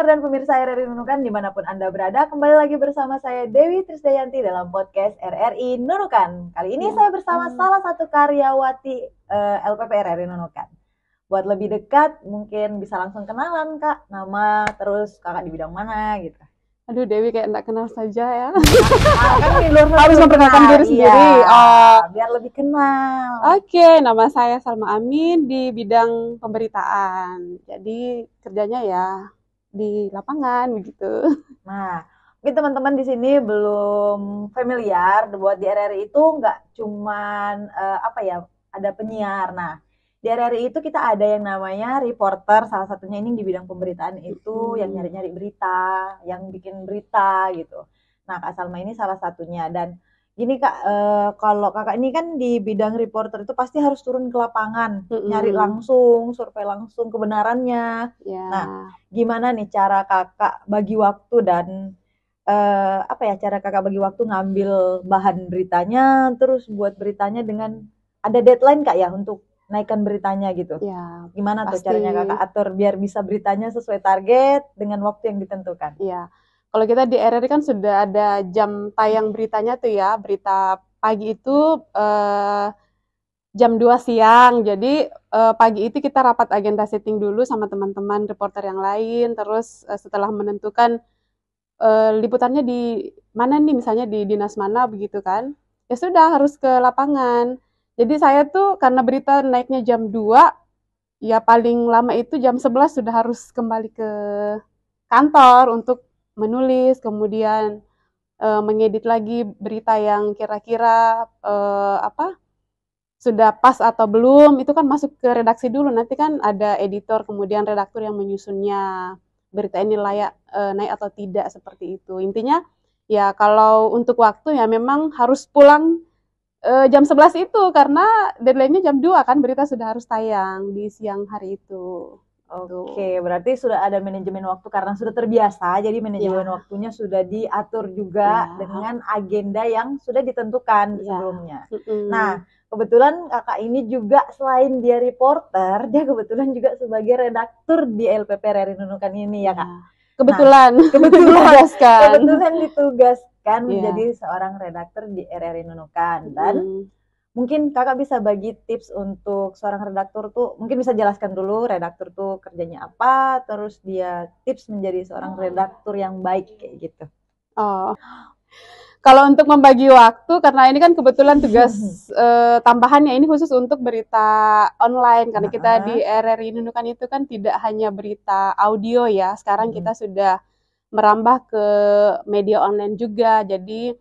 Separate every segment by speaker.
Speaker 1: dan pemirsa RRI Nunukan dimanapun Anda berada, kembali lagi bersama saya Dewi Trisdayanti dalam podcast RRI Nunukan. Kali ini saya bersama salah satu karyawati LPP RRI Nunukan. Buat lebih dekat, mungkin bisa langsung kenalan Kak, nama, terus Kakak di bidang mana gitu.
Speaker 2: Aduh Dewi kayak enggak kenal saja ya.
Speaker 1: Kan
Speaker 2: harus memperkenalkan diri sendiri.
Speaker 1: Biar lebih kenal.
Speaker 2: Oke, nama saya Salma Amin di bidang pemberitaan. Jadi kerjanya ya di lapangan begitu.
Speaker 1: Nah, mungkin teman-teman di sini belum familiar buat di RRI itu nggak cuman ada penyiar. Nah, di RRI itu kita ada yang namanya reporter, salah satunya ini di bidang pemberitaan itu yang nyari-nyari berita, yang bikin berita gitu. Nah, Kak Salma ini salah satunya. Dan gini Kak, kalau Kakak ini kan di bidang reporter itu pasti harus turun ke lapangan, nyari langsung, survei langsung kebenarannya.
Speaker 2: Ya.
Speaker 1: Nah, gimana nih cara Kakak bagi waktu dan cara Kakak bagi waktu ngambil bahan beritanya, terus buat beritanya dengan ada deadline Kak ya untuk naikkan beritanya gitu.
Speaker 2: Ya,
Speaker 1: Gimana tuh
Speaker 2: pasti.
Speaker 1: caranya Kakak atur biar bisa beritanya sesuai target dengan waktu yang ditentukan?
Speaker 2: Iya. Kalau kita di RRI kan sudah ada jam tayang beritanya tuh ya. Berita pagi itu jam 2 siang. Jadi pagi itu kita rapat agenda setting dulu sama teman-teman reporter yang lain. Terus setelah menentukan liputannya di mana nih, misalnya di dinas mana begitu kan. Ya sudah harus ke lapangan. Jadi saya tuh karena berita naiknya jam 2, ya paling lama itu jam 11 sudah harus kembali ke kantor untuk menulis, kemudian mengedit lagi berita yang kira-kira sudah pas atau belum, itu kan masuk ke redaksi dulu, nanti kan ada editor, kemudian redaktur yang menyusunnya, berita ini layak naik atau tidak, seperti itu. Intinya ya kalau untuk waktu ya memang harus pulang jam 11 itu, karena deadline-nya jam 2 kan, berita sudah harus tayang di siang hari itu.
Speaker 1: Oke, berarti sudah ada manajemen waktu karena sudah terbiasa, jadi manajemen waktunya sudah diatur juga dengan agenda yang sudah ditentukan sebelumnya. Nah, kebetulan Kakak ini juga selain dia reporter, dia kebetulan juga sebagai redaktur di LPP RRI Nunukan ini ya Kak?
Speaker 2: Kebetulan
Speaker 1: ditugaskan menjadi seorang redaktur di RRI Nunukan. Dan mungkin Kakak bisa bagi tips untuk seorang redaktur tuh, mungkin bisa jelaskan dulu redaktur tuh kerjanya apa, terus dia tips menjadi seorang redaktur yang baik kayak gitu.
Speaker 2: Kalau untuk membagi waktu, karena ini kan kebetulan tugas tambahannya ini khusus untuk berita online, karena kita di RRI Nunukan itu kan tidak hanya berita audio ya, sekarang kita sudah merambah ke media online juga. Jadi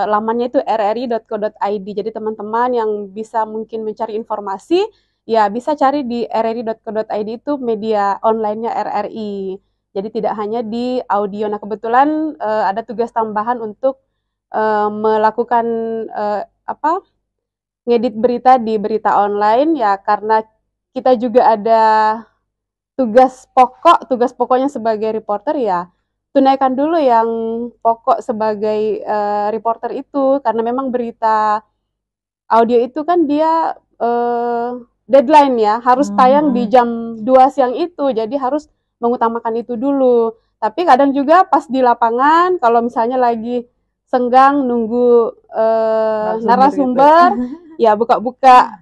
Speaker 2: lamannya itu rri.co.id, jadi teman-teman yang bisa mungkin mencari informasi, ya bisa cari di rri.co.id, itu media online-nya RRI. Jadi tidak hanya di audio. Nah, kebetulan ada tugas tambahan untuk melakukan ngedit berita di berita online ya, karena kita juga ada tugas pokoknya sebagai reporter ya, tunaikan dulu yang pokok sebagai reporter itu, karena memang berita audio itu kan dia deadline ya, harus tayang di jam 2 siang itu, jadi harus mengutamakan itu dulu. Tapi kadang juga pas di lapangan, kalau misalnya lagi senggang nunggu narasumber gitu, ya buka-buka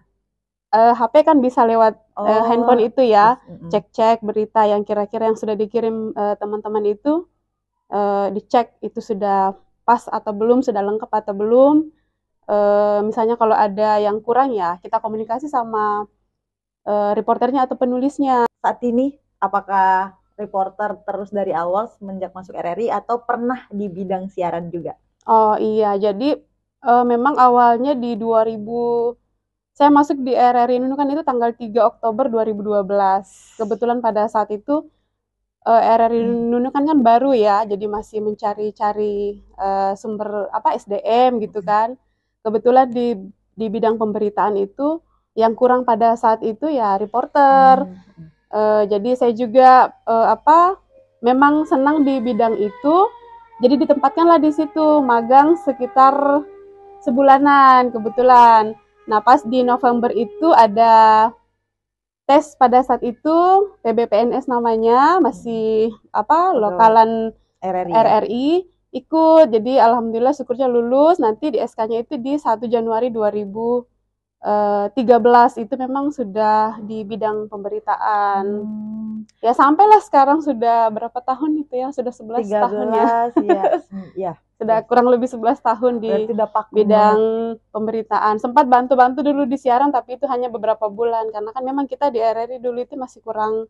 Speaker 2: HP kan bisa lewat handphone itu ya, cek-cek berita yang kira-kira yang sudah dikirim teman-teman itu, dicek itu sudah pas atau belum, sudah lengkap atau belum. Misalnya kalau ada yang kurang ya kita komunikasi sama reporternya atau penulisnya.
Speaker 1: Saat ini apakah reporter terus dari awal semenjak masuk RRI atau pernah di bidang siaran juga?
Speaker 2: Oh iya, jadi memang awalnya di 2000, saya masuk di RRI Nunukan itu tanggal 3 Oktober 2012. Kebetulan pada saat itu RRI Nunukan kan baru ya, jadi masih mencari-cari sumber SDM gitu kan. Kebetulan di bidang pemberitaan itu yang kurang pada saat itu ya reporter. Jadi saya juga memang senang di bidang itu, jadi ditempatkanlah di situ magang sekitar sebulanan kebetulan. Nah, pas di November itu ada tes pada saat itu PBPNS namanya, masih lokalan
Speaker 1: RRI.
Speaker 2: RRI ikut. Jadi alhamdulillah syukurnya lulus. Nanti di SK-nya itu di 1 Januari 2013 itu memang sudah di bidang pemberitaan. Ya sampailah sekarang sudah berapa tahun itu ya? Sudah 11 tahun ya.
Speaker 1: Ya.
Speaker 2: Sudah kurang lebih 11 tahun di bidang pemberitaan. Sempat bantu-bantu dulu di siaran, tapi itu hanya beberapa bulan. Karena kan memang kita di RRI dulu itu masih kurang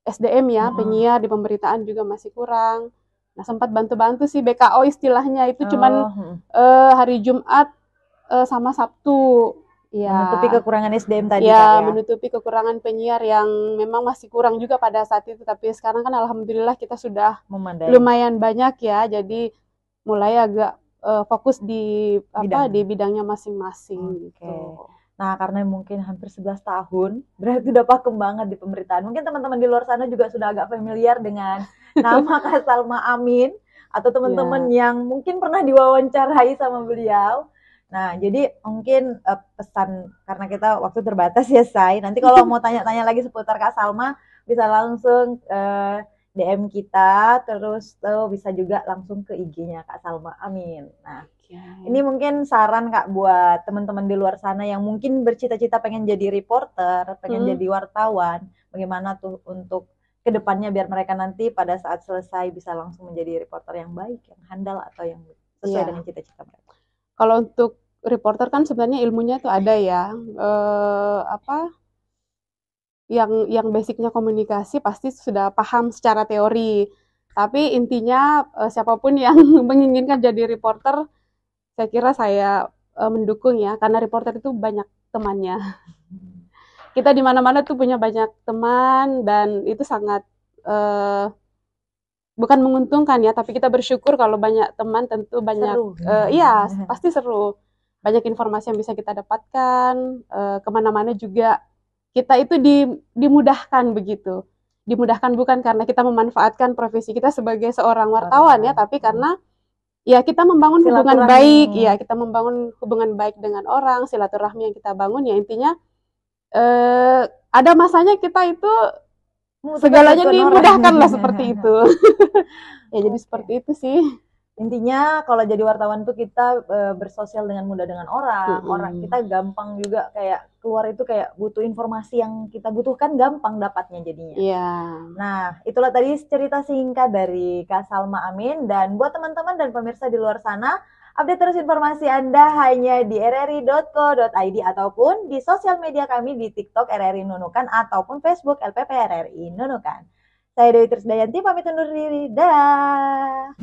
Speaker 2: SDM ya, penyiar di pemberitaan juga masih kurang. Nah sempat bantu-bantu sih, BKO istilahnya itu cuman hari Jumat sama Sabtu.
Speaker 1: Ya, menutupi kekurangan SDM tadi
Speaker 2: ya, menutupi kekurangan penyiar yang memang masih kurang juga pada saat itu. Tapi sekarang kan alhamdulillah kita sudah lumayan banyak ya, jadi mulai agak fokus di di bidangnya masing-masing gitu.
Speaker 1: Nah, karena mungkin hampir 11 tahun, berarti udah pakem banget di pemberitaan. Mungkin teman-teman di luar sana juga sudah agak familiar dengan nama Kak Salma Amin, atau teman-teman yang mungkin pernah diwawancarai sama beliau. Nah, jadi mungkin pesan, karena kita waktu terbatas ya, Say. Nanti kalau mau tanya-tanya lagi seputar Kak Salma, bisa langsung DM kita, terus bisa juga langsung ke IG-nya Kak Salma Amin. Nah, ini mungkin saran Kak buat teman-teman di luar sana yang mungkin bercita-cita pengen jadi reporter, pengen jadi wartawan. Bagaimana tuh untuk kedepannya biar mereka nanti pada saat selesai bisa langsung menjadi reporter yang baik, yang handal, atau yang sesuai dengan cita-cita mereka.
Speaker 2: Kalau untuk reporter kan sebenarnya ilmunya tuh ada ya, yang basicnya komunikasi pasti sudah paham secara teori. Tapi intinya siapapun yang menginginkan jadi reporter, saya kira saya mendukung ya, karena reporter itu banyak temannya. Kita di mana-mana tuh punya banyak teman, dan itu sangat bukan menguntungkan ya, tapi kita bersyukur kalau banyak teman, tentu banyak iya pasti seru, banyak informasi yang bisa kita dapatkan, kemana-mana juga kita itu dimudahkan begitu, dimudahkan bukan karena kita memanfaatkan profesi kita sebagai seorang wartawan ya, tapi karena ya kita membangun hubungan baik, ya kita membangun hubungan baik dengan orang, silaturahmi yang kita bangun ya, intinya ada masanya kita itu segalanya dimudahkan lah seperti itu. Ya jadi seperti itu sih.
Speaker 1: Intinya kalau jadi wartawan tuh kita bersosial dengan mudah dengan orang. Orang kita gampang juga kayak keluar itu kayak butuh informasi yang kita butuhkan, gampang dapatnya jadinya.
Speaker 2: Iya.
Speaker 1: Nah, itulah tadi cerita singkat dari Kak Salma Amin. Dan buat teman-teman dan pemirsa di luar sana, update terus informasi Anda hanya di rri.co.id ataupun di sosial media kami di TikTok RRI Nunukan ataupun Facebook LPP RRI Nunukan. Saya Dewi Trisdayanti pamit undur diri. Dah.